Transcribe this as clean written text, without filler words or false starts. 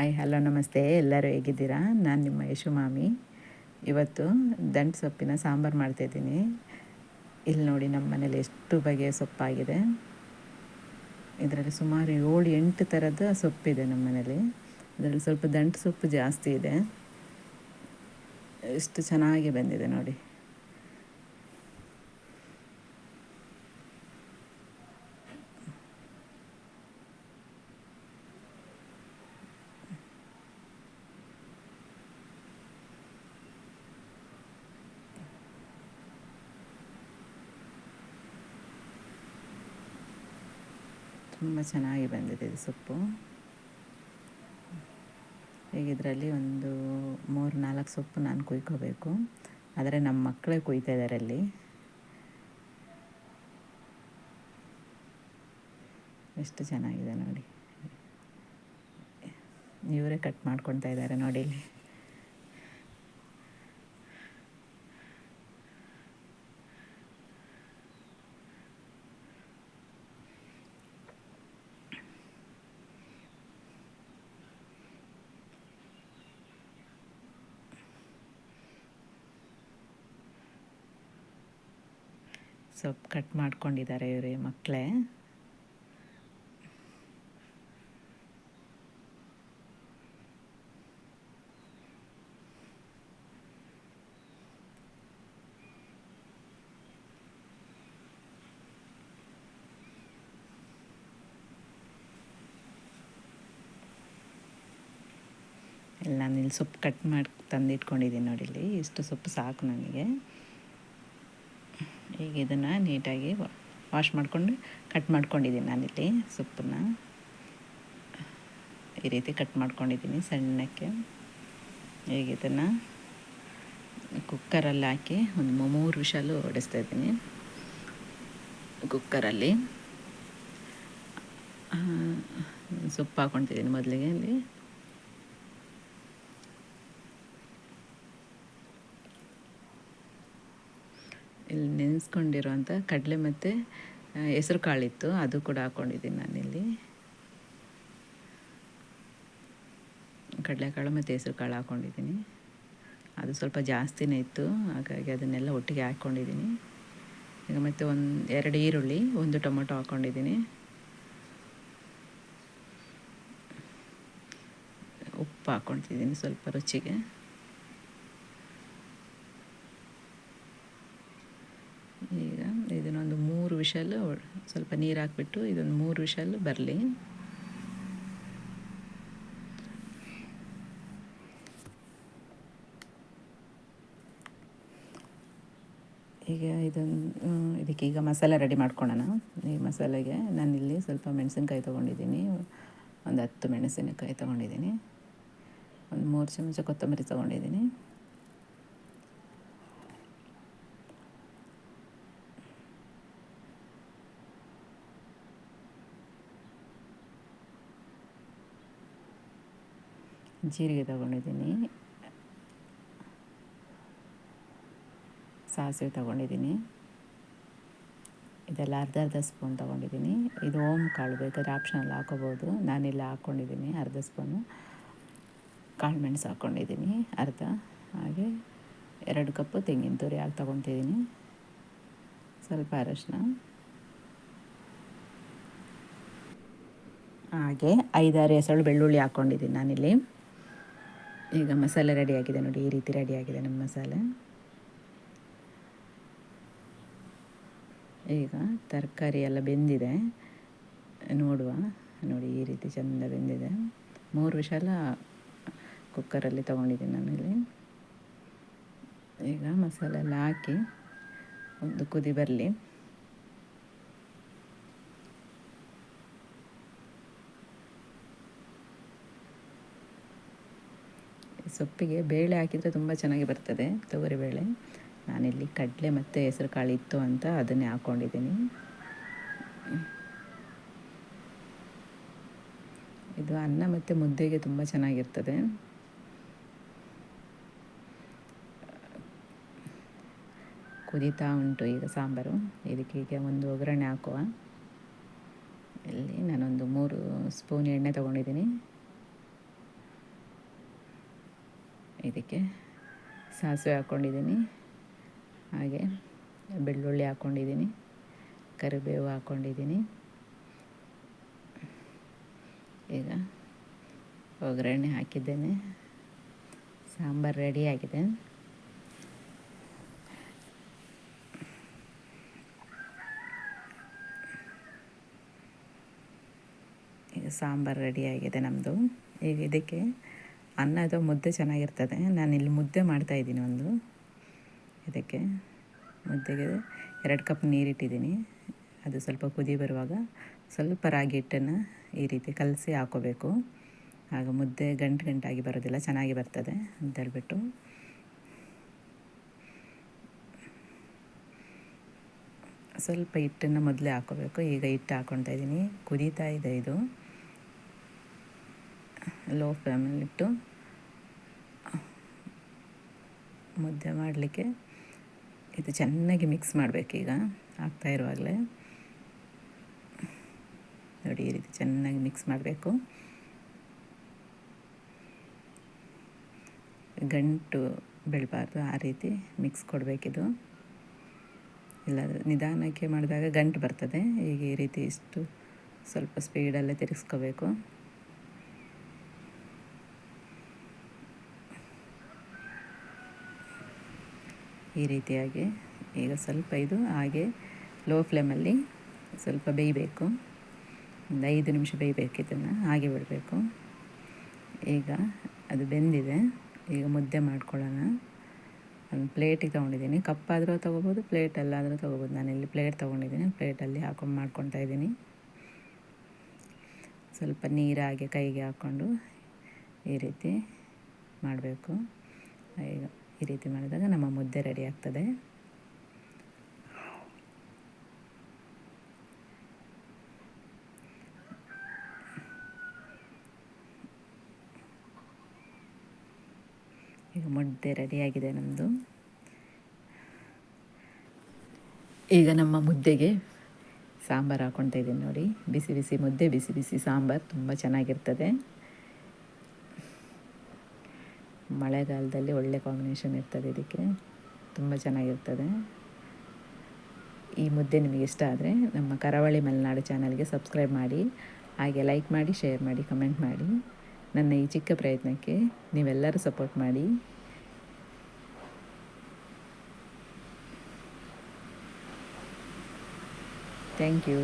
Hi hello ನಮಸ್ತೆ, ಎಲ್ಲರೂ ಹೇಗಿದ್ದೀರಾ? ನಾನು ನಿಮ್ಮ ಯಶುಮಾಮಿ. ಇವತ್ತು ದಂಟು ಸೊಪ್ಪಿನ ಸಾಂಬಾರು ಮಾಡ್ತಾಯಿದ್ದೀನಿ. ಇಲ್ಲಿ ನೋಡಿ, ನಮ್ಮ ಮನೇಲಿ ಎಷ್ಟು ಬಗೆಯ ಸೊಪ್ಪಾಗಿದೆ. ಇದರಲ್ಲಿ ಸುಮಾರು 7-8 ಥರದ ಸೊಪ್ಪಿದೆ ನಮ್ಮ ಮನೇಲಿ. ಅದರಲ್ಲಿ ಸ್ವಲ್ಪ ದಂಟು ಸೊಪ್ಪು ಜಾಸ್ತಿ ಇದೆ. ಎಷ್ಟು ಚೆನ್ನಾಗಿ ಬಂದಿದೆ ನೋಡಿ. ತುಂಬ ಚೆನ್ನಾಗಿ ಬಂದಿದೆ ಇದು ಸೊಪ್ಪು. ಈಗ ಇದರಲ್ಲಿ ಒಂದು 3-4 ಸೊಪ್ಪು ನಾನು ಕುಯ್ಕೋಬೇಕು. ಆದರೆ ನಮ್ಮ ಮಕ್ಕಳೇ ಕುಯ್ತಾ ಇದ್ದಾರೆ ಅಲ್ಲಿ. ಎಷ್ಟು ಚೆನ್ನಾಗಿದೆ ನೋಡಿ. ಇವರೇ ಕಟ್ ಮಾಡ್ಕೊಳ್ತಾ ಇದ್ದಾರೆ ನೋಡಿ ಇಲ್ಲಿ. ಸೊಪ್ಪು ಕಟ್ ಮಾಡ್ಕೊಂಡಿದ್ದಾರೆ ಇವರೇ ಮಕ್ಕಳೇ. ನಾನು ಇಲ್ಲಿ ಸೊಪ್ಪು ಕಟ್ ಮಾಡಿ ತಂದಿಟ್ಕೊಂಡಿದ್ದೀನಿ ನೋಡಿ. ಇಲ್ಲಿ ಇಷ್ಟು ಸೊಪ್ಪು ಸಾಕು ನನಗೆ. ಈಗ ಇದನ್ನು ನೀಟಾಗಿ ವಾಶ್ ಮಾಡಿಕೊಂಡು ಕಟ್ ಮಾಡ್ಕೊಂಡಿದ್ದೀನಿ ನಾನಿಲ್ಲಿ ಸೊಪ್ಪನ್ನು. ಈ ರೀತಿ ಕಟ್ ಮಾಡ್ಕೊಂಡಿದ್ದೀನಿ ಸಣ್ಣಕ್ಕೆ. ಈಗ ಇದನ್ನು ಕುಕ್ಕರಲ್ಲಿ ಹಾಕಿ ಒಂದು 3 ವಿಷಲು ಹೊಡೆಸ್ತಾಯಿದ್ದೀನಿ ಕುಕ್ಕರಲ್ಲಿ. ಸೊಪ್ಪು ಹಾಕ್ಕೊತಿದ್ದೀನಿ ಮೊದಲಿಗೆ. ಅಲ್ಲಿ ಇಲ್ಲಿ ನೆನೆಸ್ಕೊಂಡಿರೋಂಥ ಕಡಲೆ ಮತ್ತು ಹೆಸರು ಕಾಳಿತ್ತು, ಅದು ಕೂಡ ಹಾಕ್ಕೊಂಡಿದ್ದೀನಿ ನಾನಿಲ್ಲಿ. ಕಡಲೆಕಾಳು ಮತ್ತು ಹೆಸರು ಕಾಳು ಹಾಕ್ಕೊಂಡಿದ್ದೀನಿ. ಅದು ಸ್ವಲ್ಪ ಜಾಸ್ತಿನೇ ಇತ್ತು, ಹಾಗಾಗಿ ಅದನ್ನೆಲ್ಲ ಒಟ್ಟಿಗೆ ಹಾಕ್ಕೊಂಡಿದ್ದೀನಿ. ಈಗ ಮತ್ತು 2 ಈರುಳ್ಳಿ, 1 ಟೊಮೊಟೊ ಹಾಕ್ಕೊಂಡಿದ್ದೀನಿ. ಉಪ್ಪು ಹಾಕ್ಕೊತಿದ್ದೀನಿ ಸ್ವಲ್ಪ ರುಚಿಗೆ. ಈಗ ಇದನ್ನೊಂದು 3 ವಿಷಲು, ಸ್ವಲ್ಪ ನೀರು ಹಾಕ್ಬಿಟ್ಟು ಇದೊಂದು 3 ವಿಷಲು ಬರಲಿ. ಈಗ ಇದಕ್ಕೀಗ ಮಸಾಲೆ ರೆಡಿ ಮಾಡ್ಕೊಳ್ಳೋಣ. ಈ ಮಸಾಲೆಗೆ ನಾನಿಲ್ಲಿ ಸ್ವಲ್ಪ ಮೆಣಸಿನ್ಕಾಯಿ ತೊಗೊಂಡಿದ್ದೀನಿ, ಒಂದು 10 ಮೆಣಸಿನಕಾಯಿ ತೊಗೊಂಡಿದ್ದೀನಿ, ಒಂದು 3 ಚಮಚ ಕೊತ್ತಂಬರಿ ತೊಗೊಂಡಿದ್ದೀನಿ, ಜೀರಿಗೆ ತೊಗೊಂಡಿದ್ದೀನಿ, ಸಾಸಿವೆ ತೊಗೊಂಡಿದ್ದೀನಿ. ಇದೆಲ್ಲ ಅರ್ಧ ಸ್ಪೂನ್ ತೊಗೊಂಡಿದ್ದೀನಿ. ಇದು ಓಮ್ ಕಾಳು, ಬೇಕಾದರೆ ಆಪ್ಷನಲ್ ಹಾಕೋಬೋದು. ನಾನಿಲ್ಲ ಹಾಕ್ಕೊಂಡಿದ್ದೀನಿ ಅರ್ಧ ಸ್ಪೂನು. ಕಾಳು ಮೆಣಸು ಹಾಕ್ಕೊಂಡಿದ್ದೀನಿ ಅರ್ಧ. ಹಾಗೆ 2 ಕಪ್ಪು ತೆಂಗಿನ ತುರಿ ಹಾಕಿ ತೊಗೊತಿದ್ದೀನಿ. ಸ್ವಲ್ಪ ಅರಶಿನ, ಹಾಗೆ 5-6 ಎಸಳು ಬೆಳ್ಳುಳ್ಳಿ ಹಾಕ್ಕೊಂಡಿದ್ದೀನಿ ನಾನಿಲ್ಲಿ. ಈಗ ಮಸಾಲೆ ರೆಡಿಯಾಗಿದೆ ನೋಡಿ, ಈ ರೀತಿ ರೆಡಿಯಾಗಿದೆ ನಮ್ಮ ಮಸಾಲೆ. ಈಗ ತರಕಾರಿ ಎಲ್ಲ ಬೆಂದಿದೆ, ನೋಡುವ. ನೋಡಿ, ಈ ರೀತಿ ಚೆಂದ ಬೆಂದಿದೆ. 3 ವಿಷಲ ಕುಕ್ಕರಲ್ಲಿ ತೊಗೊಂಡಿದ್ದೀನಿ ನಾನಿಲ್ಲಿ. ಈಗ ಮಸಾಲೆ ಎಲ್ಲ ಹಾಕಿ ಒಂದು ಕುದಿ ಬರಲಿ. ಸೊಪ್ಪಿಗೆ ಬೇಳೆ ಹಾಕಿದರೆ ತುಂಬ ಚೆನ್ನಾಗಿ ಬರ್ತದೆ, ತೊಗರಿಬೇಳೆ. ನಾನಿಲ್ಲಿ ಕಡಲೆ ಮತ್ತು ಹೆಸರು ಕಾಳು ಇತ್ತು ಅಂತ ಅದನ್ನೇ ಹಾಕ್ಕೊಂಡಿದ್ದೀನಿ. ಇದು ಅನ್ನ ಮತ್ತು ಮುದ್ದೆಗೆ ತುಂಬ ಚೆನ್ನಾಗಿರ್ತದೆ. ಕುದೀತಾ ಉಂಟು ಈಗ ಸಾಂಬಾರು. ಇದಕ್ಕೆ ಈಗ ಒಂದು ಒಗ್ಗರಣೆ ಹಾಕುವ. ಇಲ್ಲಿ ನಾನೊಂದು 3 ಸ್ಪೂನ್ ಎಣ್ಣೆ ತೊಗೊಂಡಿದ್ದೀನಿ. ಇದಕ್ಕೆ ಸಾಸಿವೆ ಹಾಕ್ಕೊಂಡಿದ್ದೀನಿ, ಹಾಗೆ ಬೆಳ್ಳುಳ್ಳಿ ಹಾಕ್ಕೊಂಡಿದ್ದೀನಿ, ಕರಿಬೇವು ಹಾಕ್ಕೊಂಡಿದ್ದೀನಿ. ಈಗ ಒಗ್ಗರಣೆ ಹಾಕಿದ್ದೇನೆ. ಸಾಂಬಾರು ರೆಡಿಯಾಗಿದೆ. ಈಗ ಸಾಂಬಾರು ರೆಡಿಯಾಗಿದೆ ನಮ್ಮದು. ಈಗ ಇದಕ್ಕೆ ಅನ್ನ ಅಥವಾ ಮುದ್ದೆ ಚೆನ್ನಾಗಿರ್ತದೆ. ನಾನಿಲ್ಲಿ ಮುದ್ದೆ ಮಾಡ್ತಾಯಿದ್ದೀನಿ ಒಂದು. ಇದಕ್ಕೆ ಮುದ್ದೆಗೆ 2 ಕಪ್ ನೀರಿಟ್ಟಿದ್ದೀನಿ. ಅದು ಸ್ವಲ್ಪ ಕುದಿ ಬರುವಾಗ ಸ್ವಲ್ಪ ರಾಗಿ ಹಿಟ್ಟನ್ನು ಈ ರೀತಿ ಕಲಸಿ ಹಾಕ್ಕೋಬೇಕು. ಆಗ ಮುದ್ದೆ ಗಂಟಾಗಿ ಬರೋದಿಲ್ಲ, ಚೆನ್ನಾಗಿ ಬರ್ತದೆ ಅಂತೇಳ್ಬಿಟ್ಟು. ಸ್ವಲ್ಪ ಹಿಟ್ಟನ್ನು ಮೊದಲೇ ಹಾಕ್ಕೋಬೇಕು. ಈಗ ಹಿಟ್ಟು ಹಾಕ್ಕೊಳ್ತಾ ಇದ್ದೀನಿ. ಕುದೀತಾ ಇದೆ ಇದು. ಲೋ ಫ್ಲೇಮಲ್ಲಿಟ್ಟು ಮುದ್ದೆ ಮಾಡಲಿಕ್ಕೆ ಇದು ಚೆನ್ನಾಗಿ ಮಿಕ್ಸ್ ಮಾಡಬೇಕೀಗ. ಹಾಕ್ತಾ ಇರುವಾಗಲೇ ನೋಡಿ, ಈ ರೀತಿ ಚೆನ್ನಾಗಿ ಮಿಕ್ಸ್ ಮಾಡಬೇಕು. ಗಂಟು ಬೀಳಬಾರ್ದು, ಆ ರೀತಿ ಮಿಕ್ಸ್ ಕೊಡಬೇಕಿದು. ಇಲ್ಲಾಂದರೆ ನಿಧಾನಕ್ಕೆ ಮಾಡಿದಾಗ ಗಂಟು ಬರ್ತದೆ. ಈಗ ಈ ರೀತಿ ಇಷ್ಟು ಸ್ವಲ್ಪ ಸ್ಪೀಡಲ್ಲೇ ತಿರುಗಿಸ್ಕೋಬೇಕು. ಈ ರೀತಿಯಾಗಿ ಈಗ ಸ್ವಲ್ಪ ಇದು ಹಾಗೆ ಲೋ ಫ್ಲೇಮಲ್ಲಿ ಸ್ವಲ್ಪ ಬೇಯಬೇಕು. ಒಂದು 5 ನಿಮಿಷ ಬೇಯಬೇಕು. ಇದನ್ನು ಹಾಗೆ ಬಿಡಬೇಕು. ಈಗ ಅದು ಬೆಂದಿದೆ. ಈಗ ಮುದ್ದೆ ಮಾಡ್ಕೊಳ್ಳೋಣ. ಒಂದು ಪ್ಲೇಟಿಗೆ ತೊಗೊಂಡಿದ್ದೀನಿ. ಕಪ್ಪಾದರೂ ತೊಗೋಬೋದು, ಪ್ಲೇಟಲ್ಲಾದರೂ ತೊಗೋಬೋದು. ನಾನಿಲ್ಲಿ ಪ್ಲೇಟ್ ತೊಗೊಂಡಿದ್ದೀನಿ. ಪ್ಲೇಟಲ್ಲಿ ಹಾಕೊಂಡು ಮಾಡ್ಕೊತಾ ಇದ್ದೀನಿ. ಸ್ವಲ್ಪ ನೀರು ಹಾಗೆ ಕೈಗೆ ಹಾಕ್ಕೊಂಡು ಈ ರೀತಿ ಮಾಡಬೇಕು. ಈಗ ಈ ರೀತಿ ಮಾಡಿದಾಗ ನಮ್ಮ ಮುದ್ದೆ ರೆಡಿ ಆಗ್ತದೆ. ಈಗ ಮುದ್ದೆ ರೆಡಿಯಾಗಿದೆ ನಮ್ಮದು. ಈಗ ನಮ್ಮ ಮುದ್ದೆಗೆ ಸಾಂಬಾರು ಹಾಕ್ಕೊಳ್ತಾ ಇದ್ದೀನಿ ನೋಡಿ. ಬಿಸಿ ಬಿಸಿ ಮುದ್ದೆ, ಬಿಸಿ ಬಿಸಿ ಸಾಂಬಾರು ತುಂಬ ಚೆನ್ನಾಗಿರ್ತದೆ. ಮಳೆಗಾಲದಲ್ಲಿ ಒಳ್ಳೆ ಕಾಂಬಿನೇಷನ್ ಇರ್ತದೆ ಇದಕ್ಕೆ, ತುಂಬ ಚೆನ್ನಾಗಿರ್ತದೆ. ಈ ಮುದ್ದೆ ನಿಮಗೆ ಇಷ್ಟ ಆದರೆ ನಮ್ಮ ಕರಾವಳಿ ಮಲೆನಾಡು ಚಾನಲ್ಗೆ ಸಬ್ಸ್ಕ್ರೈಬ್ ಮಾಡಿ, ಹಾಗೆ ಲೈಕ್ ಮಾಡಿ, ಶೇರ್ ಮಾಡಿ, ಕಮೆಂಟ್ ಮಾಡಿ. ನನ್ನ ಈ ಚಿಕ್ಕ ಪ್ರಯತ್ನಕ್ಕೆ ನೀವೆಲ್ಲರೂ ಸಪೋರ್ಟ್ ಮಾಡಿ. Thank you.